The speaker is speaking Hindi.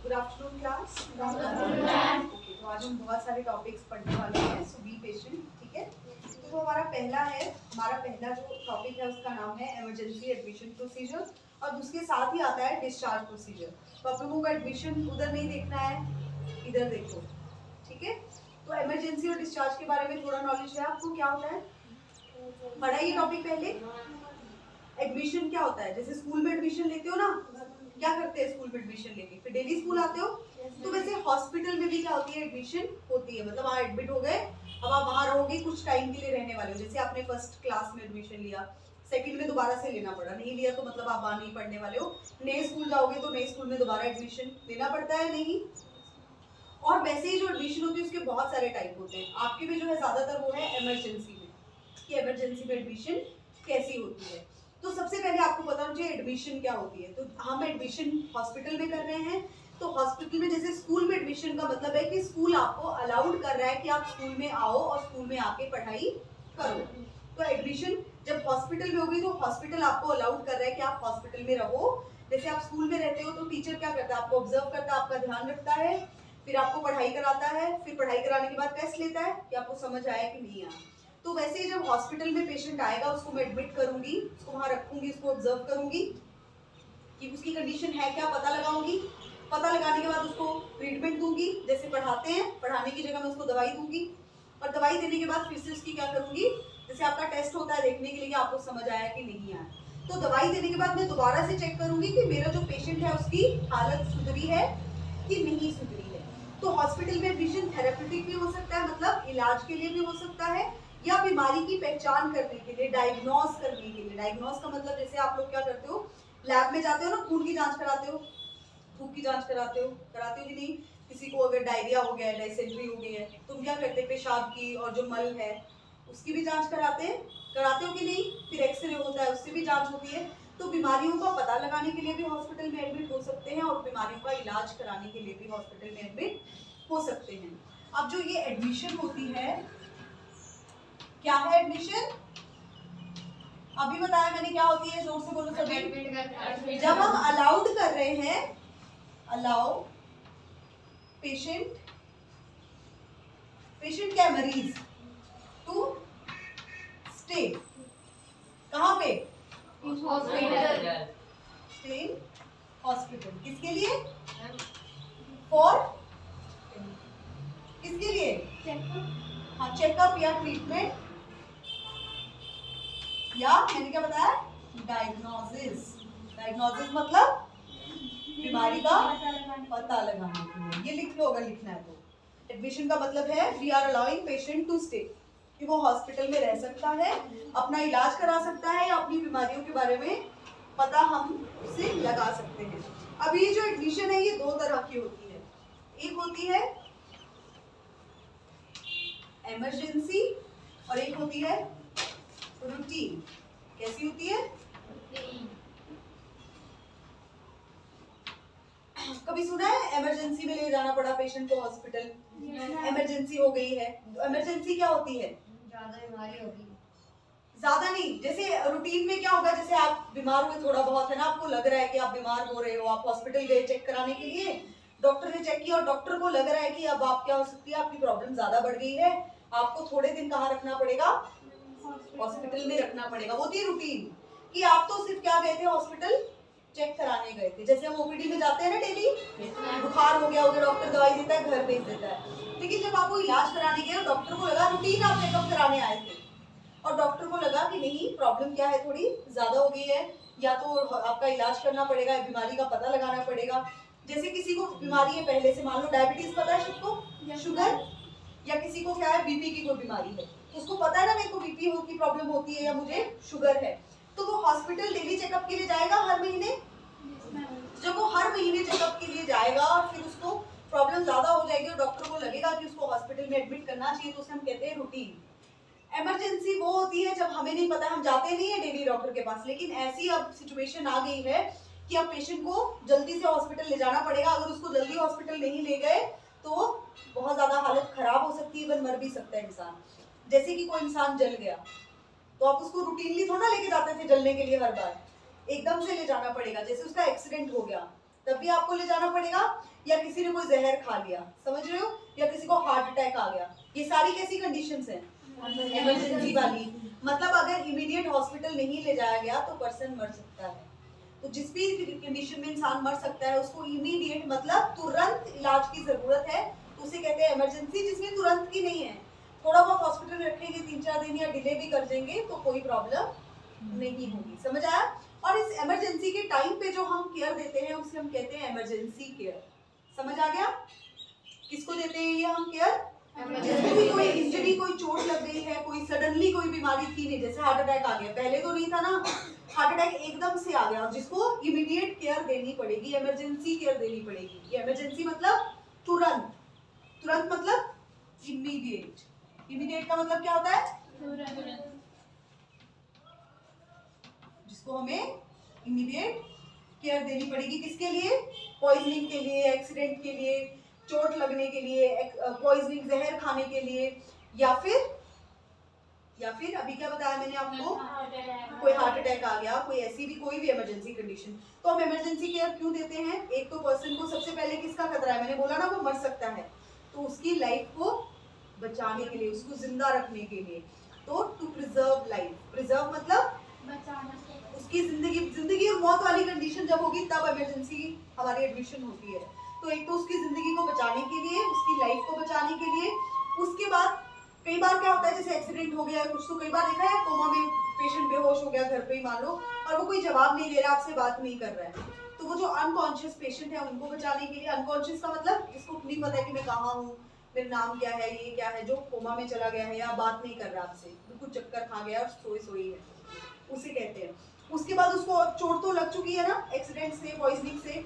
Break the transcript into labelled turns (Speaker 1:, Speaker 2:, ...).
Speaker 1: Good afternoon class. ओके, तो आज हम बहुत सारे टॉपिक्स पढ़ने वाले हैं, सो बी पेशेंट, ठीक है। तो जो हमारा पहला जो टॉपिक है उसका नाम है इमरजेंसी एडमिशन प्रोसीजर, और उसके साथ ही आता है डिस्चार्ज प्रोसीजर। तो आप लोगों को एडमिशन उधर नहीं देखना है, इधर देखो, ठीक है। तो इमरजेंसी और डिस्चार्ज के बारे में थोड़ा नॉलेज है आपको, क्या होता है पढ़ा ये टॉपिक पहले। एडमिशन क्या होता है, जैसे स्कूल में एडमिशन लेते हो ना, क्या करते हैं स्कूल में एडमिशन लेके, फिर डेली स्कूल आते हो। तो वैसे हॉस्पिटल में भी क्या होती है, एडमिशन होती है, मतलब आप एडमिट हो गए, अब आप वहां रहोगे, कुछ टाइम के लिए रहने वाले हो। जैसे आपने फर्स्ट क्लास में एडमिशन लिया, सेकंड में दोबारा से लेना पड़ा, नहीं लिया तो मतलब आप वहां नहीं पढ़ने वाले हो। नए स्कूल जाओगे तो नए स्कूल में दोबारा एडमिशन लेना पड़ता है, नहीं। और वैसे ही जो एडमिशन होती है उसके बहुत सारे टाइप होते हैं। आपके में जो है ज्यादातर वो है इमरजेंसी में, कि इमरजेंसी में एडमिशन कैसी होती है। तो सबसे पहले आपको पता होना चाहिए एडमिशन क्या होती है। तो हम एडमिशन हॉस्पिटल में कर रहे हैं, तो हॉस्पिटल में जैसे स्कूल में एडमिशन का मतलब है कि स्कूल आपको अलाउड कर रहा है कि आप स्कूल में आओ और स्कूल में आके पढ़ाई करो। तो एडमिशन जब हॉस्पिटल में होगी तो हॉस्पिटल आपको अलाउड कर रहा है कि आप हॉस्पिटल में रहो। जैसे आप स्कूल में रहते हो तो टीचर क्या करता है, आपको ऑब्जर्व करता है, आपका ध्यान रखता है, फिर आपको पढ़ाई कराता है, फिर पढ़ाई कराने के बाद टेस्ट लेता है कि आपको समझ आया कि नहीं आया। तो वैसे ही जब हॉस्पिटल में पेशेंट आएगा उसको मैं एडमिट करूंगी, उसको वहां रखूंगी, उसको ऑब्जर्व करूंगी कि उसकी कंडीशन है क्या, पता लगाऊंगी। पता लगाने के बाद उसको ट्रीटमेंट दूंगी, जैसे पढ़ाते हैं, पढ़ाने की जगह मैं उसको दवाई दूंगी, और दवाई देने के बाद फिर से उसकी क्या करूंगी, जैसे आपका टेस्ट होता है देखने के लिए कि आपको समझ आया कि नहीं आया। तो दवाई देने के बाद मैं दोबारा से चेक करूंगी कि मेरा जो पेशेंट है उसकी हालत सुधरी है कि नहीं सुधरी है। तो हॉस्पिटल में एडमिशन थेरेप्यूटिक भी हो सकता है, मतलब इलाज के लिए भी हो सकता है, या बीमारी की पहचान करने के लिए, डायग्नोस करने के लिए। डायग्नोस का मतलब जैसे आप लोग क्या करते हो, लैब में जाते हो ना, खून की जांच कराते हो, थूक की जांच कराते हो कि नहीं। किसी को अगर डायरिया हो गया है, डायसेंट्री हो गई है, तुम क्या करते हैं, पेशाब की और जो मल है उसकी भी जांच कराते हो कि नहीं। फिर एक्सरे होता है, उससे भी जांच होती है। तो बीमारियों का पता लगाने के लिए भी हॉस्पिटल में एडमिट हो सकते हैं, और बीमारियों का इलाज कराने के लिए भी हॉस्पिटल में एडमिट हो सकते हैं। अब जो ये एडमिशन होती है, क्या है एडमिशन, अभी बताया मैंने क्या होती है, जोर से बोलो सभी। जब हम अलाउड कर रहे हैं, अलाउ पेशेंट क्या है, मरीज, टू स्टे, कहां पे,
Speaker 2: हॉस्पिटल,
Speaker 1: स्टे इन हॉस्पिटल। किसके लिए, फॉर, किसके लिए, हाँ, चेकअप या ट्रीटमेंट, या मैंने क्या बताया, डायग्नोसिस। डायग्नोसिस मतलब बीमारी का पता लगाने के लिए। ये लिख लो अगर लिखना है तो। एडमिशन का मतलब है we are allowing patient to stay, कि वो हॉस्पिटल में रह सकता है, अपना इलाज करा सकता है, अपनी बीमारियों के बारे में पता हम उससे लगा सकते हैं। अब ये जो एडमिशन है ये दो तरह की होती है, एक होती है इमरजेंसी और एक होती है रूटीन। कैसी होती है, कभी सुना है इमरजेंसी में ले जाना पड़ा पेशेंट को हॉस्पिटल, इमरजेंसी हो गई है। इमरजेंसी क्या होती है,
Speaker 2: ज्यादा बीमारी होगी,
Speaker 1: ज्यादा नहीं। जैसे रूटीन में क्या होगा, जैसे आप बीमार हुए थोड़ा बहुत है ना, आपको लग रहा है कि आप बीमार हो रहे हो, आप हॉस्पिटल गए चेक कराने के लिए, डॉक्टर ने चेक किया और डॉक्टर को लग रहा है कि अब आप क्या हो सकती है, आपकी प्रॉब्लम ज्यादा बढ़ गई है, आपको थोड़े दिन कहाँ रखना पड़ेगा, हॉस्पिटल में रखना पड़ेगा। वो थी रूटीन, कि आप तो सिर्फ क्या गए थे, हॉस्पिटल चेक कराने गए थे। जैसे हम ओपीडी में जाते हैं ना डेली, बुखार हो गया डॉक्टर दवाई देता है, घर भेज देता है। लेकिन जब आपको इलाज कराने गए, डॉक्टर को लगा रूटीन आप चेकअप कराने आए थे, और डॉक्टर को लगा कि नहीं प्रॉब्लम क्या है, थोड़ी ज्यादा हो गई है, या तो आपका इलाज करना पड़ेगा, बीमारी का पता लगाना पड़ेगा। जैसे किसी को बीमारी है पहले से, मान लो डायबिटीज पता है सबको, शुगर, या किसी को क्या है बीपी की कोई बीमारी है, तो उसको पता है ना मेरे को बीपी की प्रॉब्लम होती है या मुझे शुगर है, तो वो हॉस्पिटल डेली चेकअप के लिए जाएगा हर महीने। जब वो हर महीने चेकअप के लिए जाएगा और फिर उसको प्रॉब्लम ज्यादा हो जाएगी और डॉक्टर को लगेगा कि उसको हॉस्पिटल में एडमिट करना चाहिए, तो उसे हम कहते हैं रूटीन। इमरजेंसी वो होती है जब हमें नहीं पता, हम जाते नहीं है डेली डॉक्टर के पास, लेकिन ऐसी अब सिचुएशन आ गई है कि अब पेशेंट को जल्दी से हॉस्पिटल ले जाना पड़ेगा। अगर उसको जल्दी हॉस्पिटल नहीं ले गए तो बहुत ज्यादा हालत खराब हो सकती है, इवन मर भी सकता है इंसान। जैसे कि कोई इंसान जल गया, तो आप उसको रूटीनली थोड़ा लेके जाते थे जलने के लिए हर बार, एकदम से ले जाना पड़ेगा। जैसे उसका एक्सीडेंट हो गया तब भी आपको ले जाना पड़ेगा, या किसी ने कोई जहर खा लिया, समझ रहे हो, या किसी को हार्ट अटैक आ गया, ये सारी कैसी कंडीशंस हैं? इमरजेंसी वाली। मतलब अगर इमीडिएट हॉस्पिटल नहीं ले जाया गया तो पर्सन मर सकता है। तो जिस भी कंडीशन में इंसान मर सकता है उसको इमीडिएट मतलब तुरंत इलाज की जरूरत है, तो उसे कहते हैं इमरजेंसी। जिसमें तुरंत की नहीं है, थोड़ा बहुत हॉस्पिटल रखेंगे 3-4 दिन या डिले भी कर देंगे तो कोई प्रॉब्लम नहीं होगी, समझ आया? और इस इमरजेंसी के टाइम पे जो हम केयर देते हैं उसे हम कहते हैं इमरजेंसी केयर, समझ आ गया? किसको देते हैं ये हम केयर? जिसको भी कोई इंजरी, कोई चोट लग गई है, कोई सडनली कोई बीमारी थी नहीं, जैसे हार्ट अटैक आ गया, पहले तो नहीं था ना, हार्ट अटैक एकदम से आ गया और जिसको इमीडिएट केयर देनी पड़ेगी, इमरजेंसी केयर देनी पड़ेगी। ये इमरजेंसी मतलब तुरंत, तुरंत मतलब इमीडिएट। इमीडिएट का मतलब क्या होता है? जिसको हमें इमीडिएट केयर देनी पड़ेगी। किसके लिए? पॉइजनिंग के लिए, एक्सीडेंट के लिए, चोट लगने के लिए, पॉइजनिंग जहर खाने के लिए, या फिर अभी क्या बताया मैंने आपको, कोई हार्ट अटैक आ गया, कोई ऐसी भी कोई भी इमरजेंसी कंडीशन। तो हम इमरजेंसी केयर क्यों देते हैं? एक तो पर्सन को सबसे पहले किसका खतरा है, मैंने बोला ना वो मर सकता है, तो उसकी लाइफ को बचाने के लिए, उसको जिंदा रखने के लिए। तो टू प्रिजर्व लाइफ, प्रिजर्व मतलब उसकी जिंदगी और मौत वाली कंडीशन जब होगी तब इमरजेंसी हमारी एडमिशन होती है। तो एक तो उसकी जिंदगी को बचाने के लिए, उसकी लाइफ को बचाने के लिए। उसके बाद कई बार क्या होता है, जैसे एक्सीडेंट हो गया कुछ, तो कई बार देखा है कोमा में पेशेंट बेहोश हो गया घर पे ही मान लो, और वो कोई जवाब नहीं दे रहा, आपसे बात नहीं कर रहा है, तो वो जो अनकॉन्शियस पेशेंट है उनको बचाने के लिए, अनकॉन्शियस का मतलब जिसको नहीं पता है कि मैं कहाँ हूँ, मेरा नाम क्या है, ये क्या है, जो कोमा में चला गया है या बात नहीं कर रहा आपसे, बिल्कुल चक्कर खा गया और सोई है, उसे कहते हैं। उसके बाद उसको चोट तो लग चुकी है ना, एक्सीडेंट से, पॉइजनिंग से,